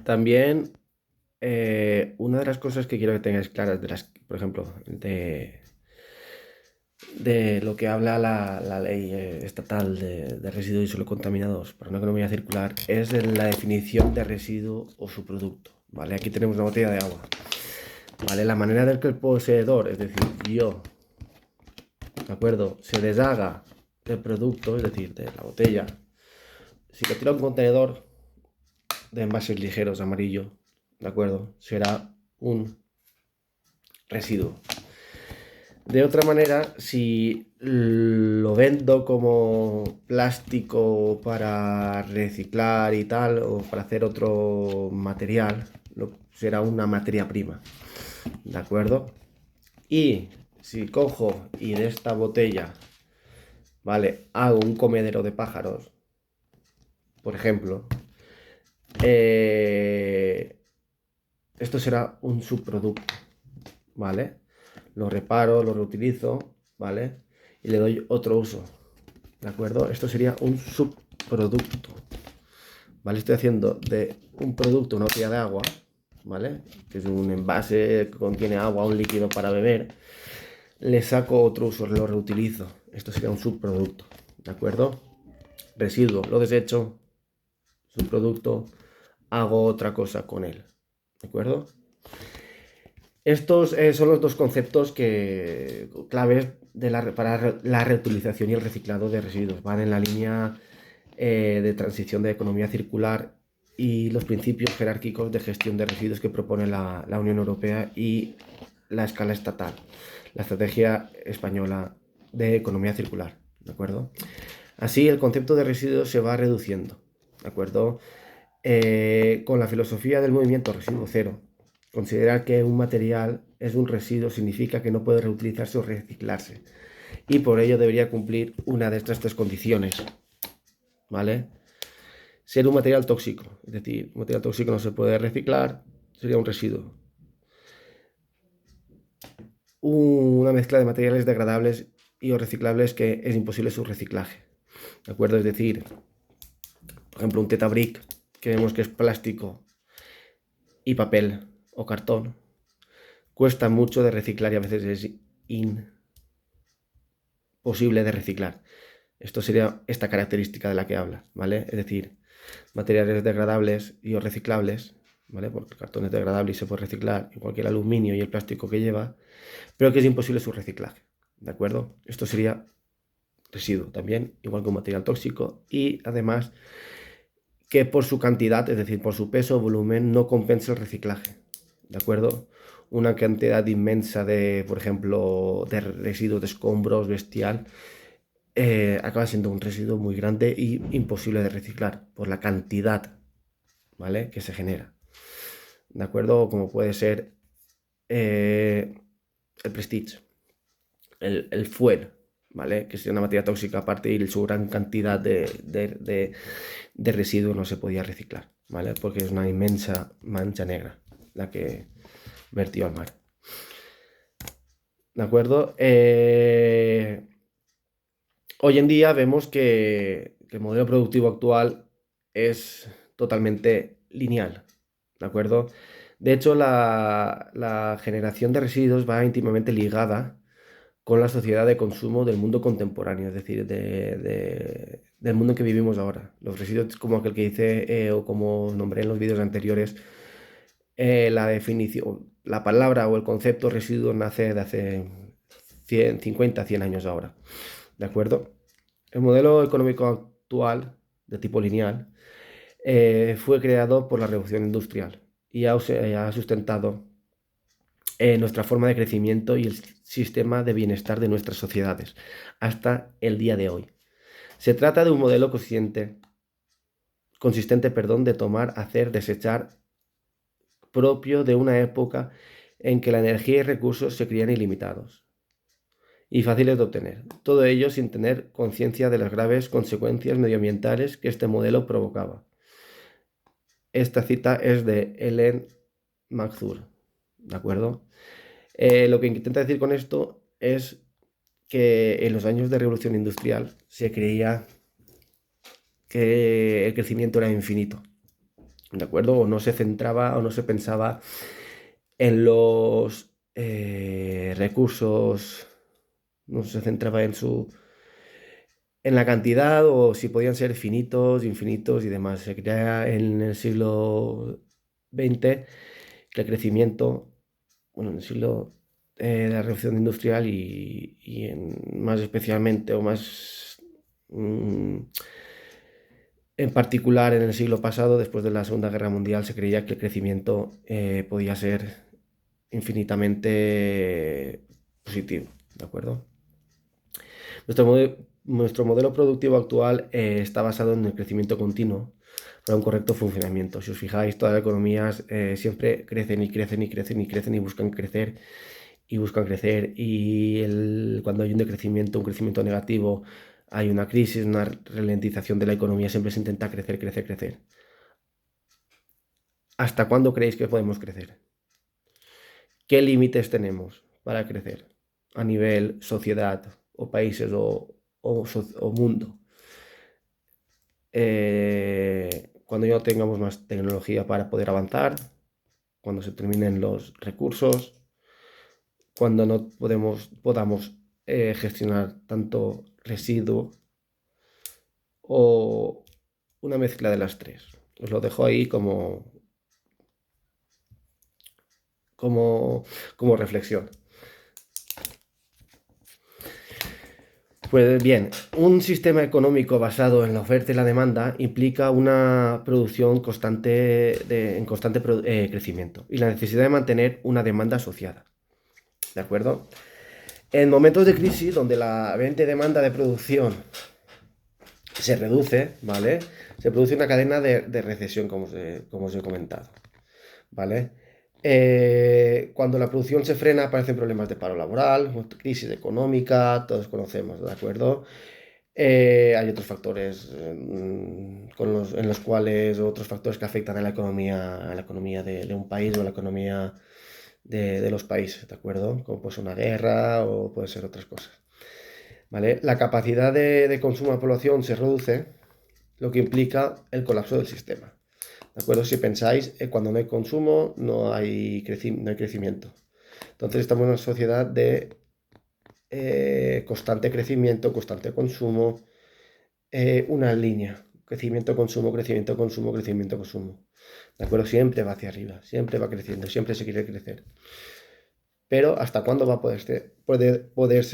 También una de las cosas que quiero que tengáis claras, por ejemplo, de lo que habla la ley estatal de residuos y suelos contaminados para una economía circular, es de la definición de residuo o subproducto. ¿Vale? Aquí tenemos una botella de agua. ¿Vale? La manera de que el poseedor, es decir, yo, ¿de acuerdo?, se deshaga del producto, es decir, de la botella, si lo tiro a un contenedor de envases ligeros amarillo, ¿de acuerdo?, será un residuo. De otra manera, si lo vendo como plástico para reciclar y tal, o para hacer otro material, será una materia prima, ¿de acuerdo? Y si cojo y de esta botella, ¿vale?, hago un comedero de pájaros, por ejemplo, esto será un subproducto, ¿vale? Lo reparo, lo reutilizo, ¿vale? Y le doy otro uso, ¿de acuerdo? Esto sería un subproducto, ¿vale? Estoy haciendo de un producto una botella de agua, ¿vale?, que es un envase que contiene agua, un líquido para beber. Le saco otro uso, lo reutilizo. Esto sería un subproducto, ¿de acuerdo? Residuo, lo desecho, subproducto, hago otra cosa con él, ¿de acuerdo? Estos son los dos conceptos claves para la reutilización y el reciclado de residuos. Van en la línea de transición de economía circular y los principios jerárquicos de gestión de residuos que propone la Unión Europea y la escala estatal, la estrategia española de economía circular, ¿de acuerdo? Así el concepto de residuos se va reduciendo, ¿de acuerdo? Con la filosofía del movimiento residuo cero. Considerar que un material es un residuo significa que no puede reutilizarse o reciclarse, y por ello debería cumplir una de estas tres condiciones, ¿vale? Ser un material tóxico, es decir, un material tóxico no se puede reciclar, sería un residuo. Una mezcla de materiales degradables y o reciclables que es imposible su reciclaje, ¿de acuerdo? Es decir, por ejemplo, un Tetabric, que vemos que es plástico y papel o cartón, cuesta mucho de reciclar y a veces es imposible de reciclar. Esto sería esta característica de la que habla, ¿vale? Es decir, materiales degradables y o reciclables, ¿vale? Porque el cartón es degradable y se puede reciclar, igual que el aluminio y el plástico que lleva, pero que es imposible su reciclaje, ¿de acuerdo? Esto sería residuo también, igual que un material tóxico, y además que por su cantidad, es decir, por su peso o volumen, no compensa el reciclaje, ¿de acuerdo? Una cantidad inmensa de, por ejemplo, de residuos de escombros bestial, acaba siendo un residuo muy grande y imposible de reciclar por la cantidad, ¿vale?, que se genera, ¿de acuerdo? Como puede ser el Prestige, el fuel, ¿vale?, que es una materia tóxica aparte y su gran cantidad de residuos no se podía reciclar, ¿vale? Porque es una inmensa mancha negra la que vertió al mar, ¿de acuerdo? Hoy en día vemos que el modelo productivo actual es totalmente lineal, ¿de acuerdo? De hecho, la generación de residuos va íntimamente ligada con la sociedad de consumo del mundo contemporáneo, es decir, del mundo en que vivimos ahora. Los residuos, como aquel que dice, o como nombré en los vídeos anteriores, la definición, la palabra o el concepto residuo nace de hace 50, 100 años ahora, ¿de acuerdo? El modelo económico actual, de tipo lineal, fue creado por la revolución industrial y ha sustentado nuestra forma de crecimiento y el sistema de bienestar de nuestras sociedades hasta el día de hoy. Se trata de un modelo consistente, de tomar, hacer, desechar, propio de una época en que la energía y recursos se creían ilimitados y fáciles de obtener. Todo ello sin tener conciencia de las graves consecuencias medioambientales que este modelo provocaba. Esta cita es de Ellen MacArthur, ¿de acuerdo? Lo que intenta decir con esto es que en los años de revolución industrial se creía que el crecimiento era infinito, ¿de acuerdo? O no se centraba o no se pensaba en los recursos, no se centraba en la cantidad o si podían ser finitos, infinitos y demás. Se creía en el siglo XX que el crecimiento, bueno, en el siglo de la revolución industrial más especialmente o más en particular en el siglo pasado, después de la Segunda Guerra Mundial, se creía que el crecimiento podía ser infinitamente positivo, ¿de acuerdo? Nuestro modelo productivo actual está basado en el crecimiento continuo para un correcto funcionamiento. Si os fijáis, todas las economías siempre crecen y crecen y crecen y crecen y buscan crecer y buscan crecer. Cuando hay un decrecimiento, un crecimiento negativo, hay una crisis, una ralentización de la economía, siempre se intenta crecer, crecer, crecer. ¿Hasta cuándo creéis que podemos crecer? ¿Qué límites tenemos para crecer a nivel sociedad o países o mundo? Cuando ya no tengamos más tecnología para poder avanzar, cuando se terminen los recursos, cuando no podamos gestionar tanto residuo o una mezcla de las tres. Os lo dejo ahí como reflexión. Pues bien, un sistema económico basado en la oferta y la demanda implica una producción en constante crecimiento y la necesidad de mantener una demanda asociada. ¿De acuerdo? En momentos de crisis, donde la venta y demanda de producción se reduce, ¿vale? Se produce una cadena de recesión, como os he comentado, ¿vale? Cuando la producción se frena, aparecen problemas de paro laboral, crisis económica, todos conocemos, ¿de acuerdo? Hay otros factores en los cuales otros factores que afectan a la economía de un país o a la economía de los países, ¿de acuerdo? Como puede ser una guerra o puede ser otras cosas, ¿vale? La capacidad de consumo de la población se reduce, lo que implica el colapso del sistema, ¿de acuerdo? Si pensáis, cuando no hay consumo, no hay crecimiento. Entonces estamos en una sociedad de constante crecimiento, constante consumo, una línea, crecimiento, consumo, crecimiento, consumo, crecimiento, consumo. ¿De acuerdo? Siempre va hacia arriba, siempre va creciendo, siempre se quiere crecer. Pero ¿hasta cuándo va a poderse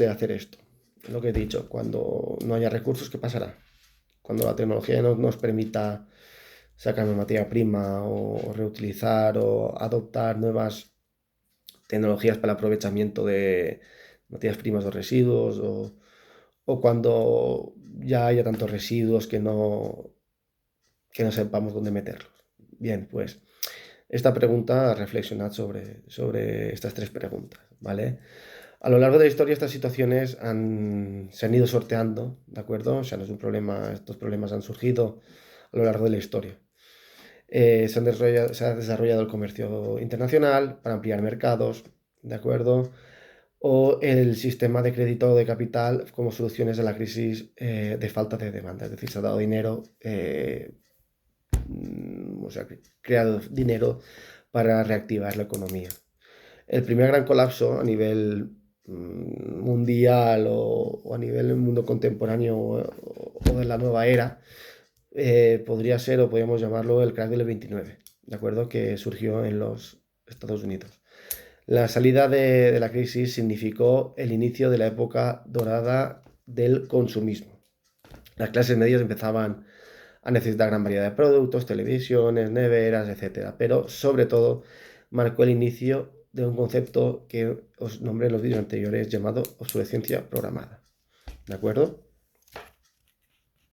hacer esto? Lo que he dicho, cuando no haya recursos, ¿qué pasará? Cuando la tecnología no nos permita sacar materia prima o reutilizar o adoptar nuevas tecnologías para el aprovechamiento de materias primas o residuos o cuando ya haya tantos residuos que no sepamos dónde meterlos. Bien, pues esta pregunta, reflexionad sobre estas tres preguntas, ¿vale? A lo largo de la historia estas situaciones se han ido sorteando, ¿de acuerdo? O sea, no es un problema, estos problemas han surgido a lo largo de la historia. Se ha desarrollado el comercio internacional para ampliar mercados, ¿de acuerdo? O el sistema de crédito de capital como soluciones a la crisis de falta de demanda. Es decir, se ha dado dinero, o sea, creado dinero para reactivar la economía. El primer gran colapso a nivel mundial o a nivel del mundo contemporáneo o de la nueva era podría ser o podríamos llamarlo el crack del 29, ¿de acuerdo? Que surgió en los Estados Unidos. La salida de la crisis significó el inicio de la época dorada del consumismo. Las clases medias empezaban a necesitar gran variedad de productos, televisiones, neveras, etc. Pero sobre todo marcó el inicio de un concepto que os nombré en los vídeos anteriores llamado obsolescencia programada. ¿De acuerdo?